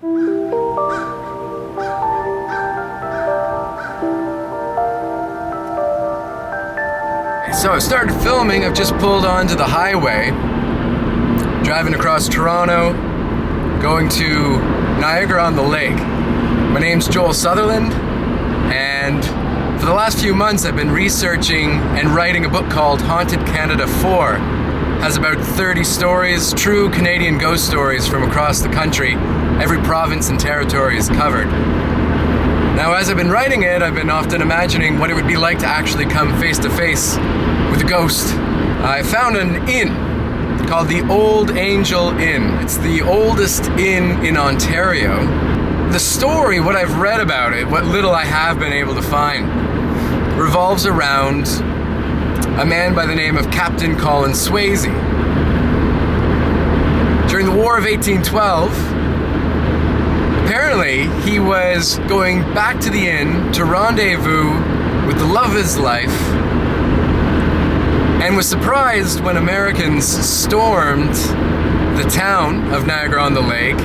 So I've started filming. I've just pulled onto the highway, driving across Toronto, going to Niagara-on-the-Lake. My name's Joel Sutherland, and for the last few months I've been researching and writing a book called Haunted Canada 4. Has about 30 stories, true Canadian ghost stories from across the country. Every province and territory is covered. Now, as I've been writing it, I've been often imagining what it would be like to actually come face to face with a ghost. I found an inn called the Olde Angel Inn. It's the oldest inn in Ontario. The story, what I've read about it, what little I have been able to find, revolves around a man by the name of Captain Colin Swayze. During the War of 1812, apparently, he was going back to the inn to rendezvous with the love of his life, and was surprised when Americans stormed the town of Niagara-on-the-Lake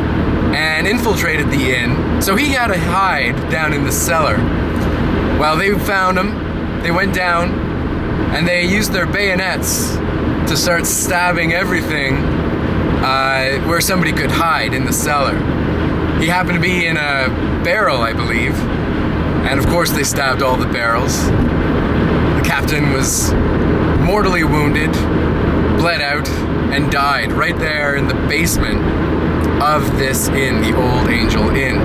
and infiltrated the inn. So he had to hide down in the cellar. Well, they found him, they went down, and they used their bayonets to start stabbing everything where somebody could hide in the cellar. He happened to be in a barrel, I believe, and of course they stabbed all the barrels. The captain was mortally wounded, bled out, and died right there in the basement of this inn, the Olde Angel Inn.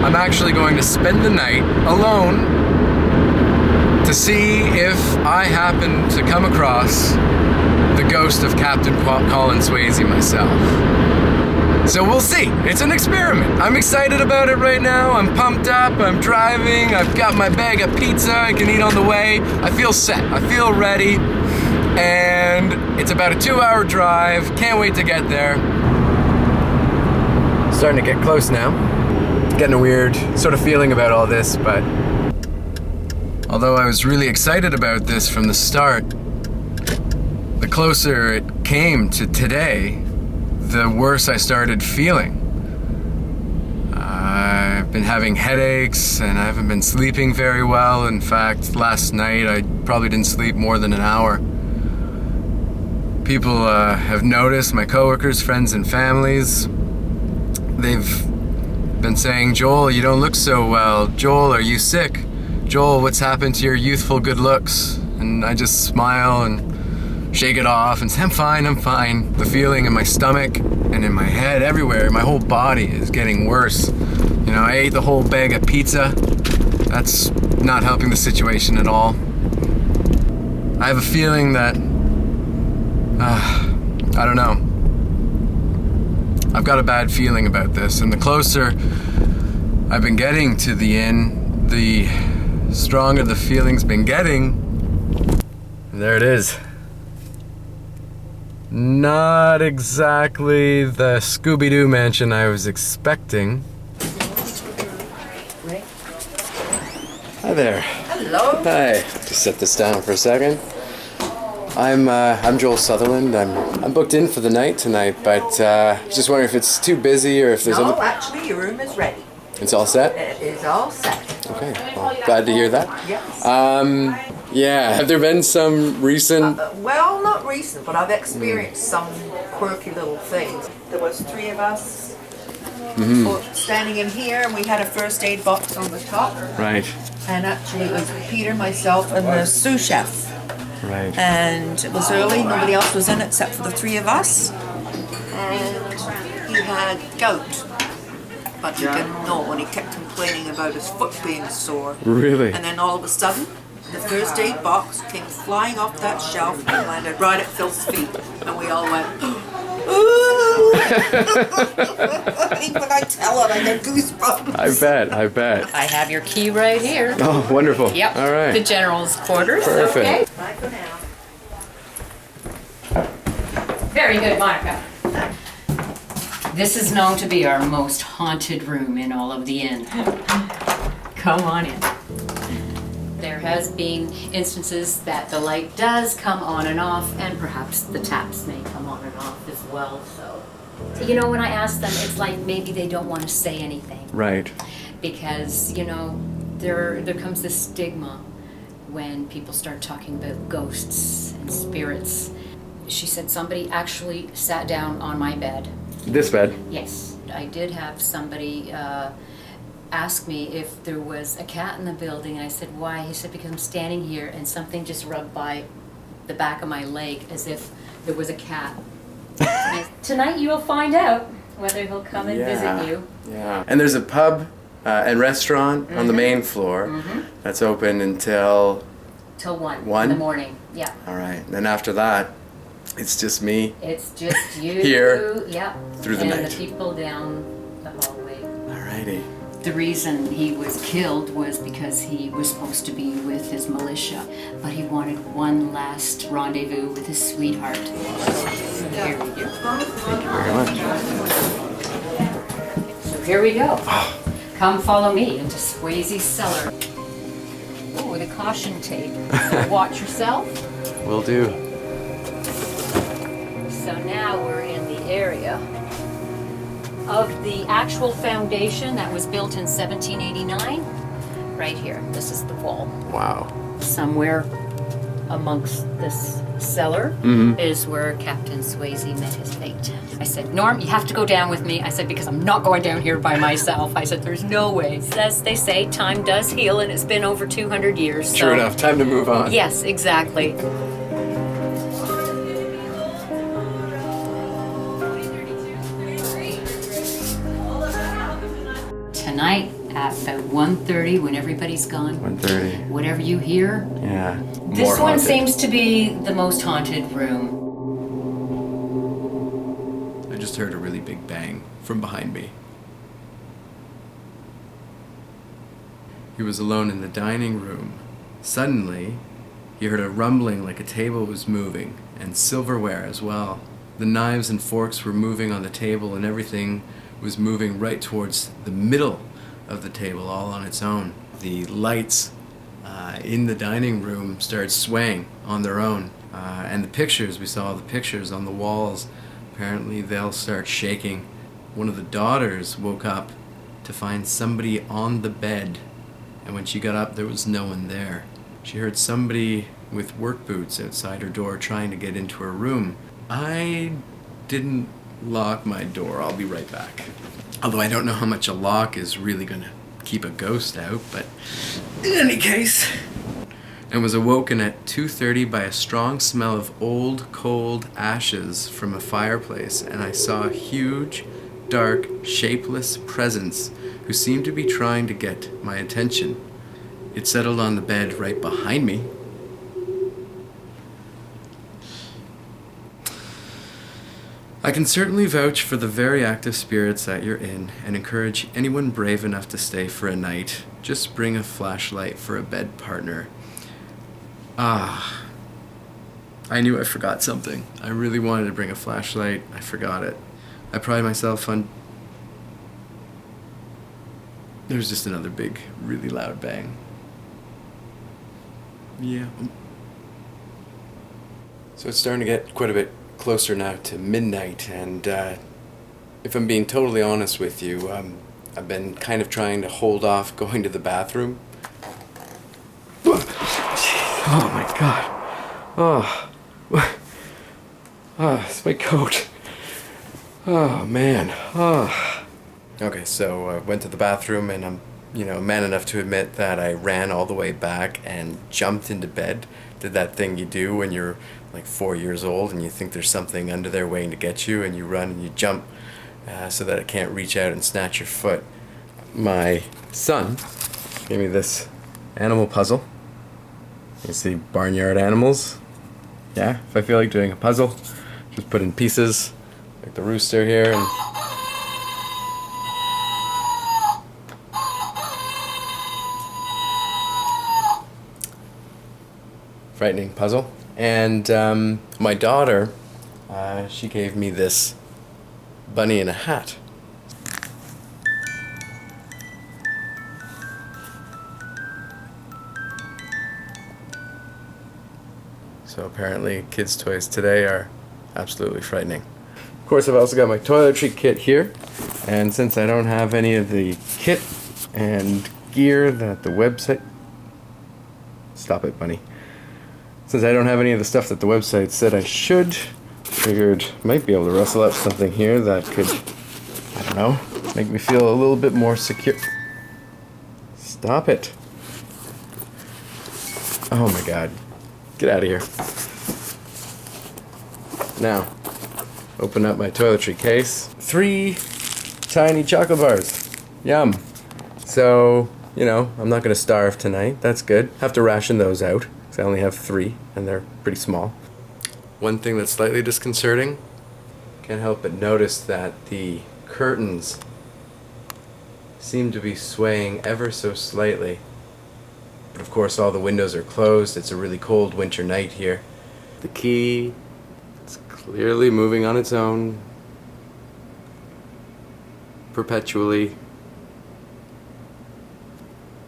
I'm actually going to spend the night alone to see if I happen to come across the ghost of Captain Colin Swayze myself. So we'll see. It's an experiment. I'm excited about it right now. I'm pumped up. I'm driving. I've got my bag of pizza I can eat on the way. I feel set. I feel ready. And it's about a 2-hour drive. Can't wait to get there. Starting to get close now. Getting a weird sort of feeling about all this, but although I was really excited about this from the start, the closer it came to today, the worse I started feeling. I've been having headaches and I haven't been sleeping very well. In fact, last night I probably didn't sleep more than an hour. People have noticed, my coworkers, friends and families, they've been saying, "Joel, you don't look so well. Joel, are you sick? Joel, what's happened to your youthful good looks?" And I just smile and shake it off and say, I'm fine. The feeling in my stomach and in my head, everywhere, my whole body is getting worse. You know, I ate the whole bag of pizza. That's not helping the situation at all. I have a feeling that, I don't know. I've got a bad feeling about this, and the closer I've been getting to the inn, the stronger the feeling's been getting. And there it is. Not exactly the Scooby-Doo mansion I was expecting. Hi there. Hello. Hi. Just set this down for a second. I'm Joel Sutherland. I'm booked in for the night tonight, but just wondering if it's too busy or if there's No, actually, your room is ready. It's all set? It is all set. Okay. Well, glad to hear that. Yes. Yeah. Have there been some recent? Well, not recent, but I've experienced some quirky little things. There was 3 of us standing in here, and we had a first aid box on the top. Right. And actually, it was Peter, myself, and the sous chef. Right. And it was early, nobody else was in except for the 3 of us. And he had gout, but he didn't know, and he kept complaining about his foot being sore. Really? And then all of a sudden, the first aid box came flying off that shelf and landed right at Phil's feet. And we all went, ooh! When I tell it, I get goosebumps. I bet. I have your key right here. Oh, wonderful. Yep. All right. The general's quarters. Perfect. Okay. Bye for now. Very good, Monica. This is known to be our most haunted room in all of the inn. Come on in. There has been instances that the light does come on and off, and perhaps the taps may come on and off as well, so You know, when I ask them, it's like maybe they don't want to say anything. Right. Because, you know, there comes this stigma when people start talking about ghosts and spirits. She said somebody actually sat down on my bed. This bed? Yes. I did have somebody ask me if there was a cat in the building, and I said, why? He said, because I'm standing here and something just rubbed by the back of my leg as if there was a cat. Tonight you will find out whether he'll come and visit you. Yeah. And there's a pub and restaurant on the main floor that's open until... Till 1 1? in the morning. Yeah. All right. And then after that, it's just me. It's just you. Here. Yeah. Through the and night. And the people down the hallway. Alrighty. The reason he was killed was because he was supposed to be with his militia, but he wanted one last rendezvous with his sweetheart. So here we go. Thank you very much. So here we go. Come follow me into Swayze's cellar. Oh, the caution tape. So watch yourself. Will do. So now we're in the area of the actual foundation that was built in 1789. Right here. This is the wall. Wow. Somewhere amongst this cellar is where Captain Swayze met his fate. I said, Norm, you have to go down with me. I said, because I'm not going down here by myself. I said, there's no way. As they say, time does heal, and it's been over 200 years. True enough. Time to move on. Yes, exactly. Tonight at about 1:30, when everybody's gone, 1:30. whatever you hear, Yeah. this More one haunted. seems to be the most haunted room. I just heard a really big bang from behind me. He was alone in the dining room. Suddenly, he heard a rumbling like a table was moving, and silverware as well. The knives and forks were moving on the table, and everything was moving right towards the middle of the table, all on its own. The lights in the dining room started swaying on their own, and the pictures, we saw the pictures on the walls, apparently they'll start shaking. One of the daughters woke up to find somebody on the bed, and when she got up, there was no one there. She heard somebody with work boots outside her door trying to get into her room. I didn't lock my door. I'll be right back. Although I don't know how much a lock is really going to keep a ghost out, but in any case. And was awoken at 2:30 by a strong smell of old, cold ashes from a fireplace, and I saw a huge, dark, shapeless presence who seemed to be trying to get my attention. It settled on the bed right behind me. I can certainly vouch for the very active spirits that you're in and encourage anyone brave enough to stay for a night. Just bring a flashlight for a bed partner. I knew I forgot something. I really wanted to bring a flashlight. I forgot it. I pride myself on... There's just another big, really loud bang. Yeah. So it's starting to get quite a bit closer now to midnight, and if I'm being totally honest with you, I've been kind of trying to hold off going to the bathroom. Oh my god. It's my coat. Oh man. Okay, so I went to the bathroom, and I'm man enough to admit that I ran all the way back and jumped into bed. Did that thing you do when you're like 4 years old and you think there's something under there waiting to get you, and you run and you jump so that it can't reach out and snatch your foot. My son gave me this animal puzzle. You see barnyard animals? Yeah, if I feel like doing a puzzle, just put in pieces, like the rooster here, and frightening puzzle. And my daughter, she gave me this bunny in a hat. So apparently kids' toys today are absolutely frightening. Of course, I've also got my toiletry kit here, and since I don't have any of the kit and gear that the website... Stop it, bunny. Since I don't have any of the stuff that the website said I should, figured I might be able to rustle up something here that could, I don't know, make me feel a little bit more secure. Stop it. Oh my god. Get out of here. Now, open up my toiletry case. 3 tiny chocolate bars. Yum. So, you know, I'm not going to starve tonight. That's good. Have to ration those out, because I only have 3, and they're pretty small. One thing that's slightly disconcerting, can't help but notice that the curtains seem to be swaying ever so slightly. But of course all the windows are closed. It's a really cold winter night here. The key is clearly moving on its own, perpetually,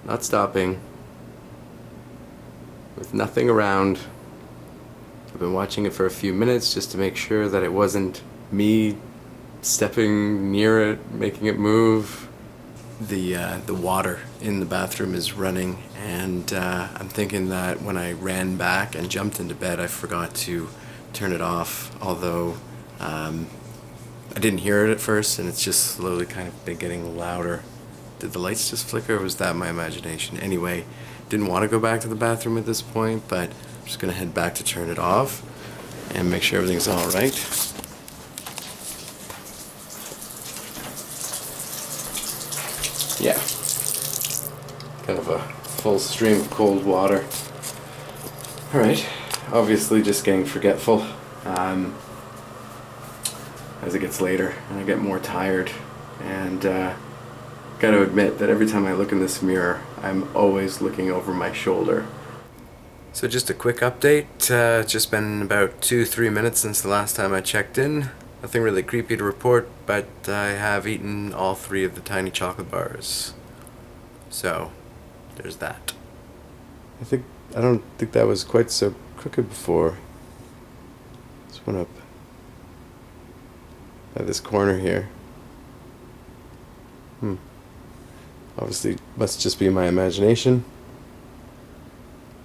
not stopping, with nothing around. I've been watching it for a few minutes just to make sure that it wasn't me stepping near it, making it move. The water in the bathroom is running, and I'm thinking that when I ran back and jumped into bed, I forgot to turn it off, although I didn't hear it at first, and it's just slowly kind of been getting louder. Did the lights just flicker, or was that my imagination? Anyway, didn't want to go back to the bathroom at this point, but I'm just going to head back to turn it off and make sure everything's all right. Yeah, kind of a full stream of cold water. Alright, obviously just getting forgetful as it gets later and I get more tired, and gotta admit that every time I look in this mirror, I'm always looking over my shoulder. So just a quick update, it's just been about 2-3 minutes since the last time I checked in. Nothing really creepy to report, but I have eaten all 3 of the tiny chocolate bars. So, there's that. I don't think that was quite so crooked before. This went up by this corner here. Obviously, must just be my imagination.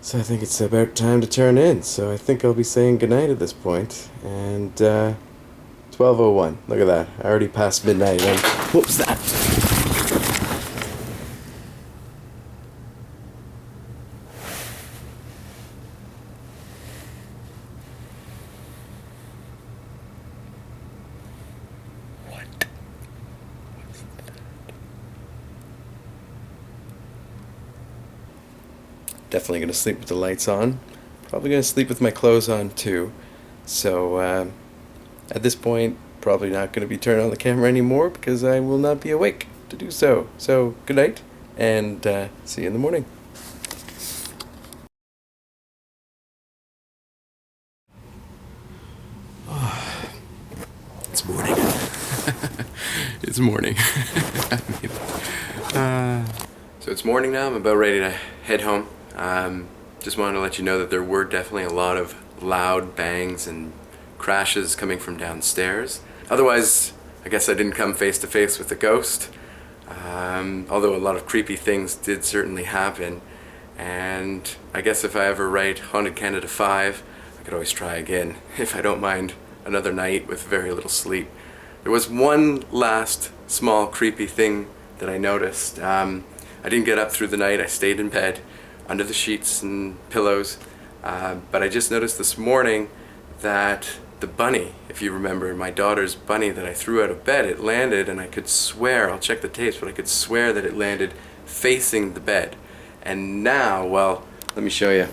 So I think it's about time to turn in. So I think I'll be saying goodnight at this point. And 12:01. Look at that. I already passed midnight. And whoops, that. What? What's that? Definitely gonna sleep with the lights on. Probably gonna sleep with my clothes on too. So at this point, probably not going to be turning on the camera anymore because I will not be awake to do so. So, good night, and see you in the morning. It's morning. It's morning. So it's morning now. I'm about ready to head home. Just wanted to let you know that there were definitely a lot of loud bangs and crashes coming from downstairs. Otherwise, I guess I didn't come face to face with a ghost. Although a lot of creepy things did certainly happen. And I guess if I ever write Haunted Canada 5, I could always try again, if I don't mind another night with very little sleep. There was one last small creepy thing that I noticed. I didn't get up through the night. I stayed in bed under the sheets and pillows. But I just noticed this morning that the bunny, if you remember, my daughter's bunny that I threw out of bed, it landed, and I could swear, I'll check the tapes, but I could swear that it landed facing the bed. And now, well, let me show you.